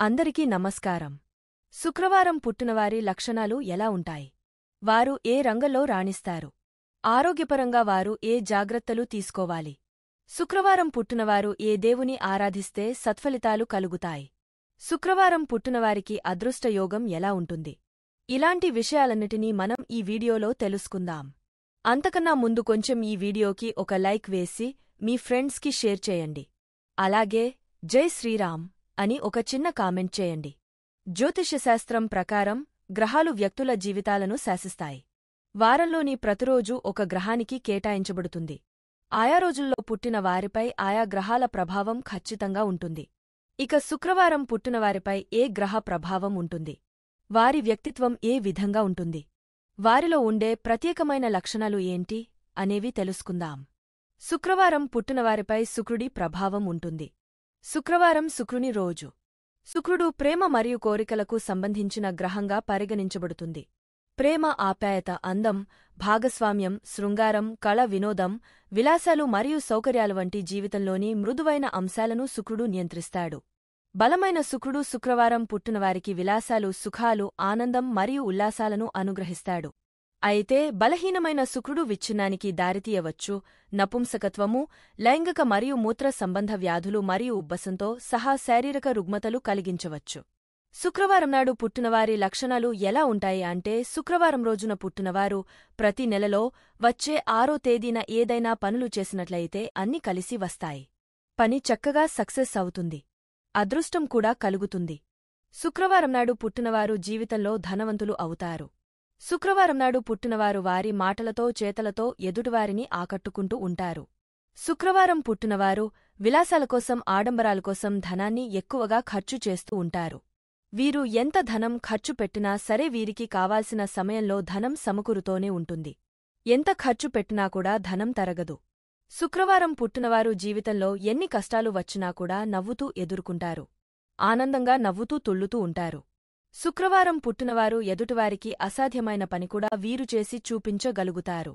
అందరికీ నమస్కారం. శుక్రవారం పుట్టినవారి లక్షణాలు ఎలా ఉంటాయి? వారు ఏ రంగంలో రాణిస్తారు? ఆరోగ్యపరంగా వారు ఏ జాగ్రత్తలు తీసుకోవాలి? శుక్రవారం పుట్టినవారు ఏ దేవుని ఆరాధిస్తే సత్ఫలితాలు కలుగుతాయి? శుక్రవారం పుట్టినవారికి అదృష్టయోగం ఎలా ఉంటుంది? ఇలాంటి విషయాలన్నిటినీ మనం ఈ వీడియోలో తెలుసుకుందాం. అంతకన్నా ముందు కొంచెం ఈ వీడియోకి ఒక లైక్ వేసి మీ ఫ్రెండ్స్కి షేర్ చేయండి. అలాగే జై శ్రీరామ్ అని ఒక చిన్న కామెంట్ చేయండి. జ్యోతిష్యశాస్త్రం ప్రకారం గ్రహాలు వ్యక్తుల జీవితాలను శాసిస్తాయి. వారంలోని ప్రతిరోజూ ఒక గ్రహానికి కేటాయించబడుతుంది. ఆయా రోజుల్లో పుట్టిన వారిపై ఆయా గ్రహాల ప్రభావం ఖచ్చితంగా ఉంటుంది. ఇక శుక్రవారం పుట్టినవారిపై ఏ గ్రహ ప్రభావం ఉంటుంది? వారి వ్యక్తిత్వం ఏ విధంగా ఉంటుంది? వారిలో ఉండే ప్రత్యేకమైన లక్షణాలు ఏంటి అనేవి తెలుసుకుందాం. శుక్రవారం పుట్టినవారిపై శుక్రుడి ప్రభావం ఉంటుంది. శుక్రవారం శుక్రుని రోజు. శుక్రుడు ప్రేమ మరియు కోరికలకు సంబంధించిన గ్రహంగా పరిగణించబడుతుంది. ప్రేమ, ఆప్యాయత, అందం, భాగస్వామ్యం, శృంగారం, కళ, వినోదం, విలాసాలు మరియు సౌకర్యాలు వంటి జీవితంలోని మృదువైన అంశాలను శుక్రుడు నియంత్రిస్తాడు. బలమైన శుక్రుడు శుక్రవారం పుట్టినవారికి విలాసాలు, సుఖాలు, ఆనందం మరియు ఉల్లాసాలను అనుగ్రహిస్తాడు. అయితే బలహీనమైన శుక్రుడు విచ్ఛిన్నానికి దారితీయవచ్చు. నపుంసకత్వము, లైంగిక మరియు మూత్ర సంబంధ వ్యాధులు మరియు ఉబ్బసంతో సహా శారీరక రుగ్మతలు కలిగించవచ్చు. శుక్రవారం నాడు పుట్టినవారి లక్షణాలు ఎలా ఉంటాయి అంటే, శుక్రవారం రోజున పుట్టినవారు ప్రతి నెలలో వచ్చే 6వ తేదీన ఏదైనా పనులు చేసినట్లయితే అన్ని కలిసి వస్తాయి. పని చక్కగా సక్సెస్ అవుతుంది. అదృష్టం కూడా కలుగుతుంది. శుక్రవారం నాడు పుట్టినవారు జీవితంలో ధనవంతులు అవుతారు. శుక్రవారం నాడు పుట్టినవారు వారి మాటలతో, చేతలతో ఎదుటివారిని ఆకట్టుకుంటూ ఉంటారు. శుక్రవారం పుట్టినవారు విలాసాల కోసం, ఆడంబరాల కోసం ధనాన్ని ఎక్కువగా ఖర్చు చేస్తూ ఉంటారు. వీరు ఎంత ధనం ఖర్చు పెట్టినా సరే వీరికి కావాల్సిన సమయంలో ధనం సమకూరుతూనే ఉంటుంది. ఎంత ఖర్చు పెట్టినా కూడా ధనం తరగదు. శుక్రవారం పుట్టినవారు జీవితంలో ఎన్ని కష్టాలు వచ్చినా కూడా నవ్వుతూ ఎదుర్కొంటారు. ఆనందంగా నవ్వుతూ తుళ్ళుతూ ఉంటారు. శుక్రవారం పుట్టినవారు ఎదుటివారికి అసాధ్యమైన పని కూడా వీరు చేసి చూపించగలుగుతారు.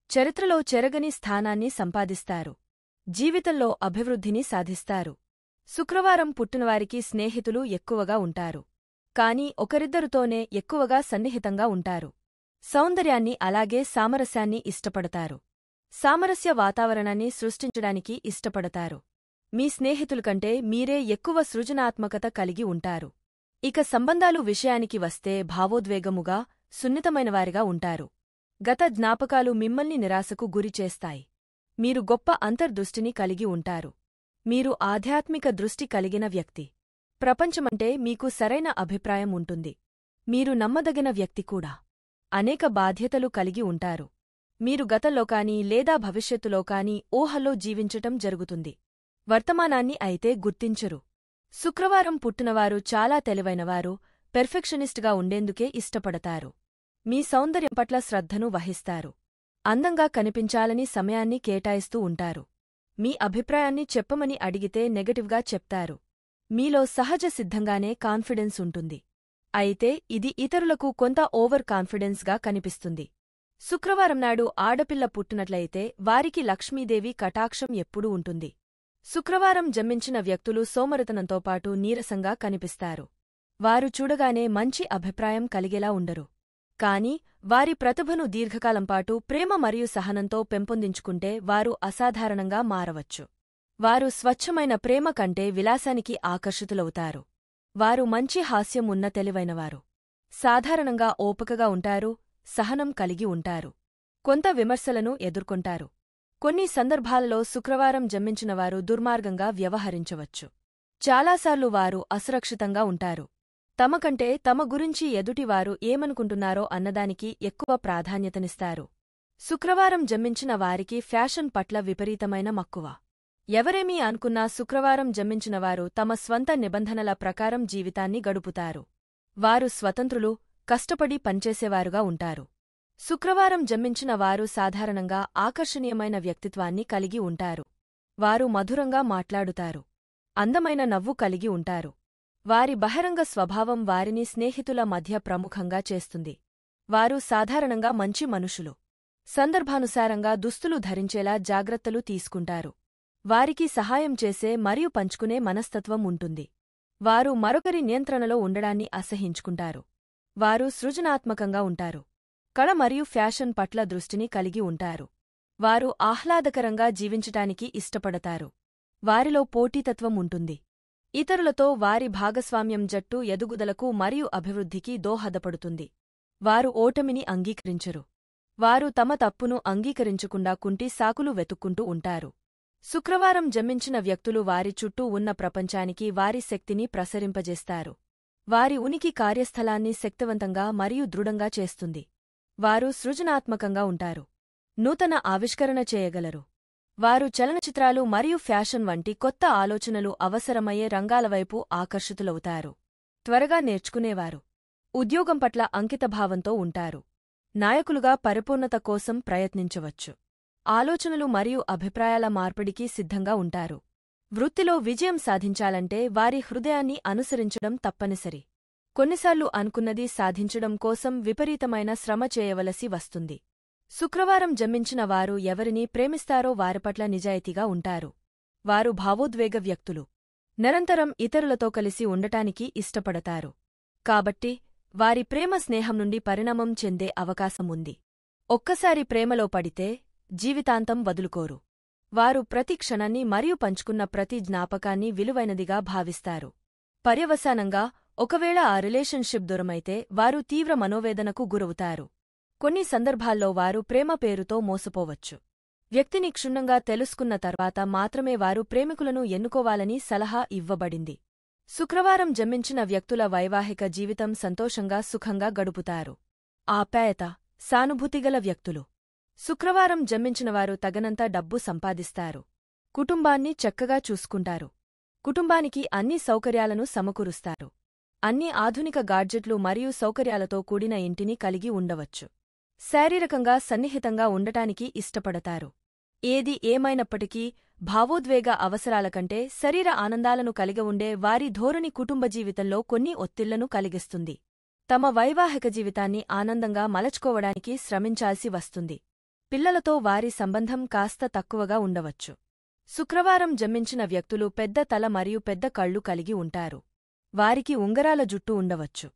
చరిత్రలో చెరగని స్థానాన్ని సంపాదిస్తారు. జీవితంలో అభివృద్ధిని సాధిస్తారు. శుక్రవారం పుట్టినవారికి స్నేహితులు ఎక్కువగా ఉంటారు. కాని ఒకరిద్దరితోనే ఎక్కువగా సన్నిహితంగా ఉంటారు. సౌందర్యాన్ని అలాగే సామరస్యాన్ని ఇష్టపడతారు. సామరస్య వాతావరణాన్ని సృష్టించడానికి ఇష్టపడతారు. మీ స్నేహితుల కంటే మీరే ఎక్కువ సృజనాత్మకత కలిగి ఉంటారు. ఇక సంబంధాలు విషయానికి వస్తే భావోద్వేగముగా, సున్నితమైనవారిగా ఉంటారు. గత జ్ఞాపకాలు మిమ్మల్ని నిరాశకు గురిచేస్తాయి. మీరు గొప్ప అంతర్దృష్టిని కలిగి ఉంటారు. మీరు ఆధ్యాత్మిక దృష్టి కలిగిన వ్యక్తి. ప్రపంచమంటే మీకు సరైన అభిప్రాయం ఉంటుంది. మీరు నమ్మదగిన వ్యక్తి కూడా. అనేక బాధ్యతలు కలిగి ఉంటారు. మీరు గతంలోకానీ లేదా భవిష్యత్తులోకానీ ఊహల్లో జీవించటం జరుగుతుంది. వర్తమానాన్ని అయితే గుర్తించరు. శుక్రవారం పుట్టినవారు చాలా తెలివైనవారు, పెర్ఫెక్షనిస్ట్గా ఉండేందుకే ఇష్టపడతారు. మీ సౌందర్యం పట్ల శ్రద్ధను వహిస్తారు. అందంగా కనిపించాలని సమయాన్ని కేటాయిస్తూ ఉంటారు. మీ అభిప్రాయాన్ని చెప్పమని అడిగితే నెగటివ్గా చెప్తారు. మీలో సహజ సిద్ధంగానే కాన్ఫిడెన్స్ ఉంటుంది. అయితే ఇది ఇతరులకు కొంత ఓవర్ కాన్ఫిడెన్స్గా కనిపిస్తుంది. శుక్రవారం నాడు ఆడపిల్ల పుట్టినట్లయితే వారికి లక్ష్మీదేవి కటాక్షం ఎప్పుడూ ఉంటుంది. శుక్రవారం జన్మించిన వ్యక్తులు సోమరితనంతో పాటు నీరసంగా కనిపిస్తారు. వారు చూడగానే మంచి అభిప్రాయం కలిగేలా ఉండరు. కాని వారి ప్రతిభను దీర్ఘకాలంపాటు ప్రేమ మరియు సహనంతో పెంపొందించుకుంటే వారు అసాధారణంగా మారవచ్చు. వారు స్వచ్ఛమైన ప్రేమ కంటే విలాసానికి ఆకర్షితులవుతారు. వారు మంచి హాస్యం ఉన్న తెలివైనవారు. సాధారణంగా ఓపికగా ఉంటారు, సహనం కలిగి ఉంటారు. కొంత విమర్శలను ఎదుర్కొంటారు. కొన్ని సందర్భాలలో శుక్రవారం జన్మించినవారు దుర్మార్గంగా వ్యవహరించవచ్చు. చాలాసార్లు వారు అసురక్షితంగా ఉంటారు. తమకంటే తమ గురించి ఎదుటివారు ఏమనుకుంటున్నారో అన్నదానికి ఎక్కువ ప్రాధాన్యతనిస్తారు. శుక్రవారం జన్మించిన వారికి ఫ్యాషన్ పట్ల విపరీతమైన మక్కువ. ఎవరేమీ అనుకున్నా శుక్రవారం జన్మించినవారు తమ స్వంత నిబంధనల ప్రకారం జీవితాన్ని గడుపుతారు. వారు స్వతంత్రులు, కష్టపడి పనిచేసేవారుగా ఉంటారు. శుక్రవారం జన్మించిన వారు సాధారణంగా ఆకర్షణీయమైన వ్యక్తిత్వాన్ని కలిగి ఉంటారు. వారు మధురంగా మాట్లాడుతారు. అందమైన నవ్వు కలిగి ఉంటారు. వారి బహిరంగ స్వభావం వారిని స్నేహితుల మధ్య ప్రముఖంగా చేస్తుంది. వారు సాధారణంగా మంచి మనుషులు. సందర్భానుసారంగా దుస్తులు ధరించేలా జాగ్రత్తలు తీసుకుంటారు. వారికి సహాయం చేసే మరియు పంచుకునే మనస్తత్వం ఉంటుంది. వారు మరొకరి నియంత్రణలో ఉండడాన్ని అసహించుకుంటారు. వారు సృజనాత్మకంగా ఉంటారు. కళ మరియు ఫ్యాషన్ పట్ల దృష్టిని కలిగి ఉంటారు. వారు ఆహ్లాదకరంగా జీవించటానికి ఇష్టపడతారు. వారిలో పోటీతత్వం ఉంటుంది. ఇతరులతో వారి భాగస్వామ్యం జట్టు ఎదుగుదలకు మరియు అభివృద్ధికి దోహదపడుతుంది. వారు ఓటమిని అంగీకరించరు. వారు తమ తప్పును అంగీకరించకుండా కుంటి సాకులు వెతుక్కుంటూ ఉంటారు. శుక్రవారం జన్మించిన వ్యక్తులు వారి చుట్టూ ఉన్న ప్రపంచానికి వారి శక్తిని ప్రసరింపజేస్తారు. వారి ఉనికి కార్యస్థలాన్ని శక్తివంతంగా మరియు దృఢంగా చేస్తుంది. వారు సృజనాత్మకంగా ఉంటారు. నూతన ఆవిష్కరణ చేయగలరు. వారు చలనచిత్రాలు మరియు ఫ్యాషన్ వంటి కొత్త ఆలోచనలు అవసరమయ్యే రంగాలవైపు ఆకర్షితులవుతారు. త్వరగా నేర్చుకునేవారు. ఉద్యోగం పట్ల అంకితభావంతో ఉంటారు. నాయకులుగా పరిపూర్ణత కోసం ప్రయత్నించవచ్చు. ఆలోచనలు మరియు అభిప్రాయాల మార్పిడికి సిద్ధంగా ఉంటారు. వృత్తిలో విజయం సాధించాలంటే వారి హృదయాన్ని అనుసరించడం తప్పనిసరి. కొన్నిసార్లు అనుకున్నది సాధించడం కోసం విపరీతమైన శ్రమ చేయవలసి వస్తుంది. శుక్రవారం జన్మించిన వారు ఎవరిని ప్రేమిస్తారో వారిపట్ల నిజాయితీగా ఉంటారు. వారు భావోద్వేగ వ్యక్తులు. నిరంతరం ఇతరులతో కలిసి ఉండటానికి ఇష్టపడతారు. కాబట్టి వారి ప్రేమ స్నేహం నుండి పరిణామం చెందే అవకాశం ఉంది. ఒక్కసారి ప్రేమలో పడితే జీవితాంతం వదులుకోరు. వారు ప్రతి క్షణాన్ని మరియు పంచుకున్న ప్రతి జ్ఞాపకాన్ని విలువైనదిగా భావిస్తారు. పర్యవసానంగా ఒకవేళ ఆ రిలేషన్షిప్ దూరమైతే వారు తీవ్ర మనోవేదనకు గురవుతారు. కొన్ని సందర్భాల్లో వారు ప్రేమ పేరుతో మోసపోవచ్చు. వ్యక్తిని క్షుణ్ణంగా తెలుసుకున్న తర్వాత మాత్రమే వారు ప్రేమికులను ఎన్నుకోవాలని సలహా ఇవ్వబడింది. శుక్రవారం జన్మించిన వ్యక్తుల వైవాహిక జీవితం సంతోషంగా సుఖంగా గడుపుతారు. ఆప్యాయత, సానుభూతిగల వ్యక్తులు. శుక్రవారం జన్మించినవారు తగనంత డబ్బు సంపాదిస్తారు. కుటుంబాన్ని చక్కగా చూసుకుంటారు. కుటుంబానికి అన్ని సౌకర్యాలను సమకూరుస్తారు. అన్ని ఆధునిక గాడ్జెట్లు మరియు సౌకర్యాలతో కూడిన ఇంటిని కలిగి ఉండవచ్చు. శారీరకంగా సన్నిహితంగా ఉండటానికి ఇష్టపడతారు. ఏది ఏమైనప్పటికీ భావోద్వేగ అవసరాల కంటే శరీర ఆనందాలను కలిగి ఉండే వారి ధోరణి కుటుంబ జీవితంలో కొన్ని ఒత్తిళ్లను కలిగిస్తుంది. తమ వైవాహిక జీవితాన్ని ఆనందంగా మలచుకోవడానికి శ్రమించాల్సి వస్తుంది. పిల్లలతో వారి సంబంధం కాస్త తక్కువగా ఉండవచ్చు. శుక్రవారం జన్మించిన వ్యక్తులు పెద్ద తల మరియు పెద్ద కళ్ళు కలిగి ఉంటారు. వారికి ఉంగరాల జుట్టు ఉండవచ్చు.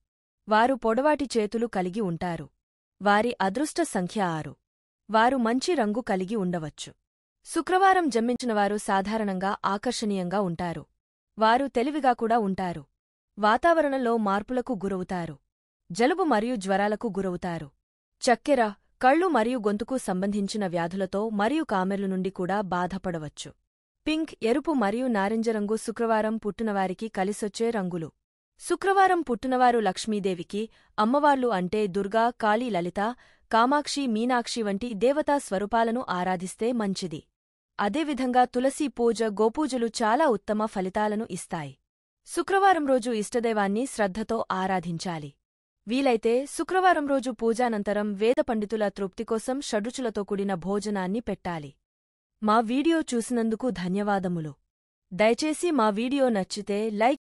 వారు పొడవాటి చేతులు కలిగి ఉంటారు. వారి అదృష్ట సంఖ్య 6. వారు మంచి రంగు కలిగి ఉండవచ్చు. శుక్రవారం జన్మించినవారు సాధారణంగా ఆకర్షణీయంగా ఉంటారు. వారు తెలివిగా కూడా ఉంటారు. వాతావరణంలో మార్పులకు గురవుతారు. జలుబు మరియు జ్వరాలకు గురవుతారు. చక్కెర, కళ్ళు మరియు గొంతుకు సంబంధించిన వ్యాధులతో మరియు కామెర్లు నుండి కూడా బాధపడవచ్చు. పింక్, ఎరుపు మరియు నారింజ రంగు శుక్రవారం పుట్టినవారికి కలిసొచ్చే రంగులు. శుక్రవారం పుట్టినవారు లక్ష్మీదేవికి అమ్మవార్లు అంటే దుర్గా, కాళీ, లలిత, కామాక్షి, మీనాక్షి వంటి దేవతా స్వరూపాలను ఆరాధిస్తే మంచిది. అదేవిధంగా తులసీ పూజ, గోపూజలు చాలా ఉత్తమ ఫలితాలను ఇస్తాయి. శుక్రవారం రోజు ఇష్టదైవాన్ని శ్రద్ధతో ఆరాధించాలి. వీలైతే శుక్రవారం రోజు పూజానంతరం వేద పండితుల తృప్తి కోసం షడ్రుచులతో కూడిన భోజనాన్ని పెట్టాలి. మా వీడియో చూసినందుకు ధన్యవాదములు. దయచేసి మా వీడియో నచ్చితే లైక్